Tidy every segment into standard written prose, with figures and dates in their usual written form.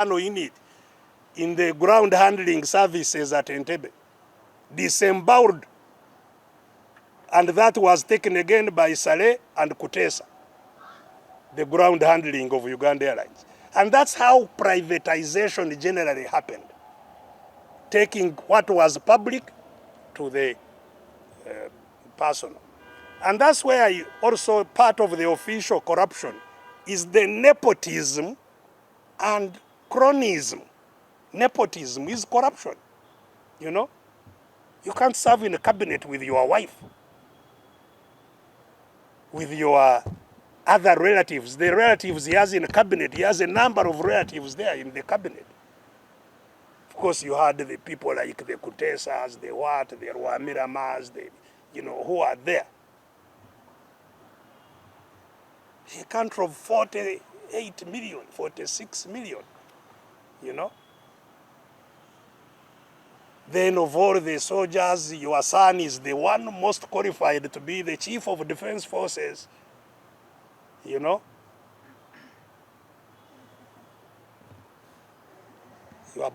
in it, in the ground handling services at Entebbe, disemboweled. And that was taken again by Saleh and Kutesa, the ground handling of Uganda Airlines. And that's how privatization generally happened, taking what was public to the personal. And that's where also part of the official corruption is the nepotism and cronyism. Nepotism is corruption, you know? You can't serve in a cabinet with your wife, with your other relatives. The relatives he has in the cabinet, he has a number of relatives there in the cabinet. Of course, you had the people like the Kutesas, the what, the Rwamiramas, who are there. A country of 48 million, 46 million, Then of all the soldiers, your son is the one most qualified to be the chief of defense forces, Your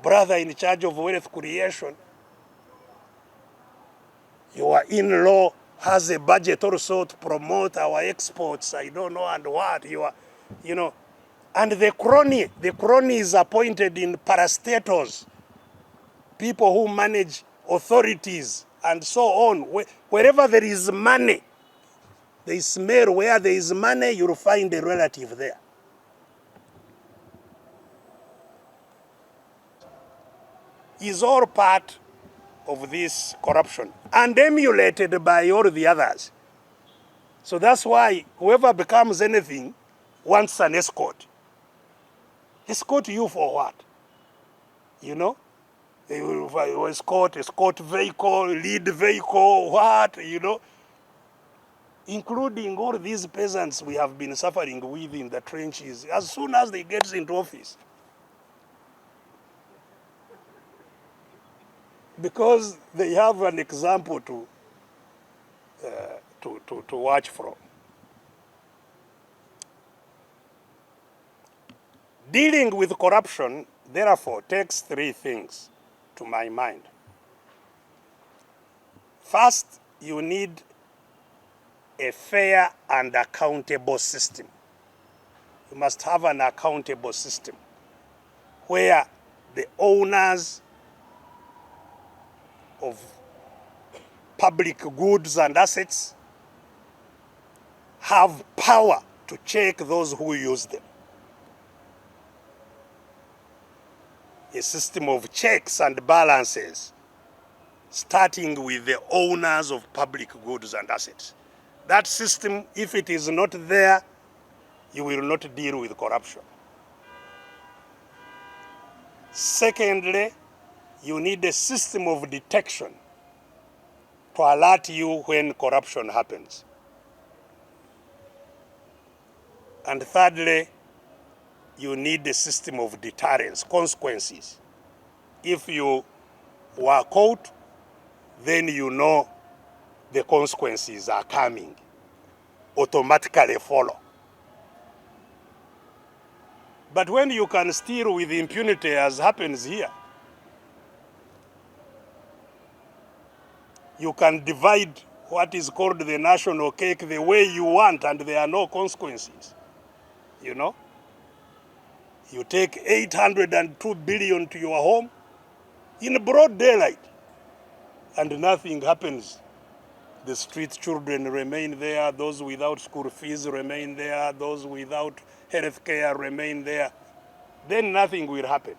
brother in charge of wealth creation. Your in-law has a budget also to promote our exports, I don't know, and what, And the crony is appointed in parastatals, people who manage authorities and so on. Wherever there is money, they smell where there is money, you'll find a relative there. Is all part of this corruption and emulated by all the others. So that's why whoever becomes anything wants an escort. Escort you for what? They will escort vehicle, lead vehicle, what, Including all these peasants we have been suffering with in the trenches as soon as they get into office. Because they have an example to watch from. Dealing with corruption, therefore, takes three things to my mind. First, you need a fair and accountable system. You must have an accountable system where the owners of public goods and assets have power to check those who use them. A system of checks and balances, starting with the owners of public goods and assets. That system, if it is not there, you will not deal with corruption. Secondly, you need a system of detection to alert you when corruption happens. And thirdly, you need a system of deterrence, consequences. If you were caught, then you know the consequences are coming, automatically follow. But when you can steal with impunity, as happens here, you can divide what is called the national cake the way you want, and there are no consequences. You take 802 billion to your home in broad daylight, and nothing happens. The street children remain there, those without school fees remain there, those without health care remain there. Then nothing will happen.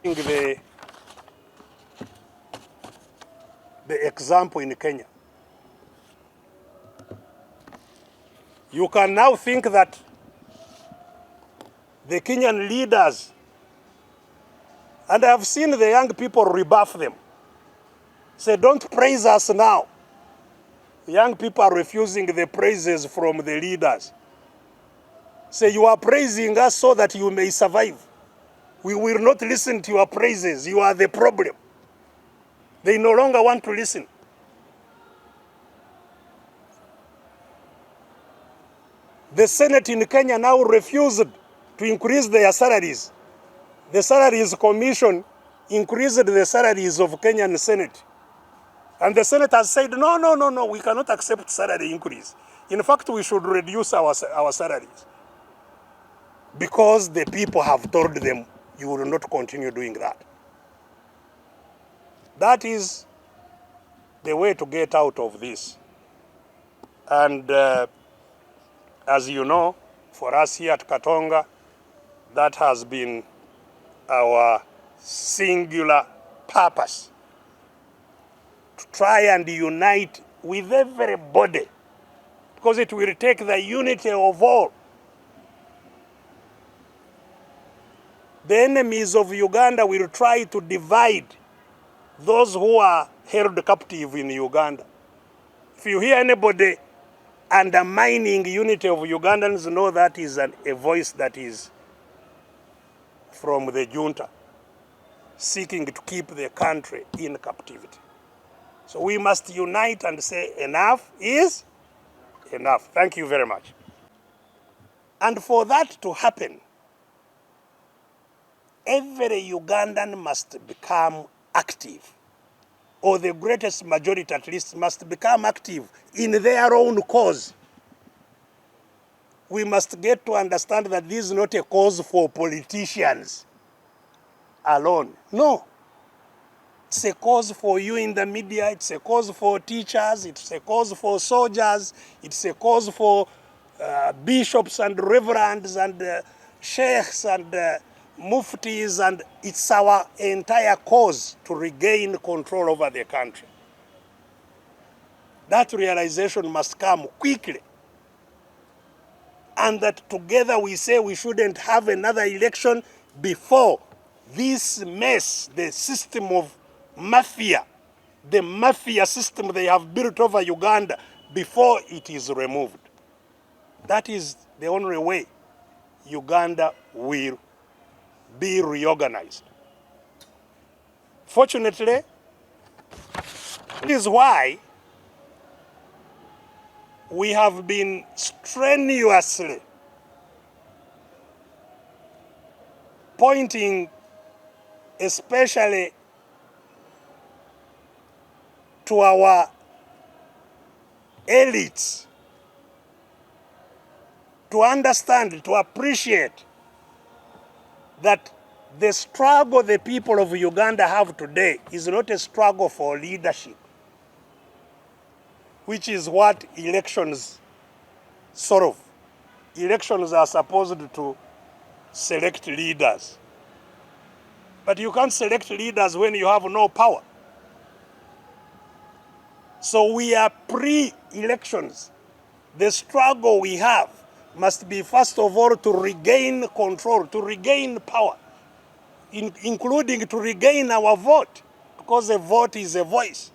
The example in Kenya. You can now think that the Kenyan leaders, and I have seen the young people rebuff them, say, don't praise us now. Young people are refusing the praises from the leaders. Say, you are praising us so that you may survive. We will not listen to your praises. You are the problem. They no longer want to listen. The Senate in Kenya now refused to increase their salaries. The Salaries Commission increased the salaries of Kenyan Senate. And the Senate has said, no, we cannot accept salary increase. In fact, we should reduce our salaries. Because the people have told them, you will not continue doing that. That is the way to get out of this. And as you know, for us here at Katonga, that has been our singular purpose. To try and unite with everybody, because it will take the unity of all. The enemies of Uganda will try to divide those who are held captive in Uganda. If you hear anybody undermining unity of Ugandans, know that is a voice that is from the junta, seeking to keep the country in captivity. So we must unite and say enough is enough. Thank you very much. And for that to happen, every Ugandan must become active, or the greatest majority at least must become active in their own cause. We must get to understand that this is not a cause for politicians alone. No. It's a cause for you in the media, it's a cause for teachers, it's a cause for soldiers, it's a cause for bishops and reverends and sheikhs and muftis, and it's our entire cause to regain control over the country. That realization must come quickly. And that together we say we shouldn't have another election before this mess, the system of mafia, the mafia system they have built over Uganda, before it is removed. That is the only way Uganda will be reorganized. Fortunately, this is why we have been strenuously pointing especially to our elites to understand, to appreciate that the struggle the people of Uganda have today is not a struggle for leadership, which is what elections solve. Elections are supposed to select leaders. But you can't select leaders when you have no power. So we are pre-elections. The struggle we have must be, first of all, to regain control, to regain power, including to regain our vote, because a vote is a voice,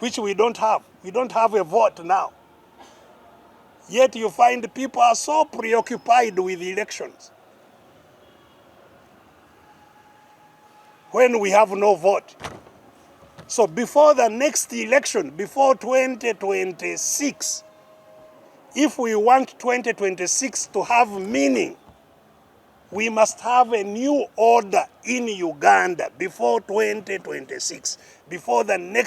which we don't have. We don't have a vote now. Yet you find people are so preoccupied with elections when we have no vote. So before the next election, before 2026, if we want 2026 to have meaning, we must have a new order in Uganda before 2026, before the next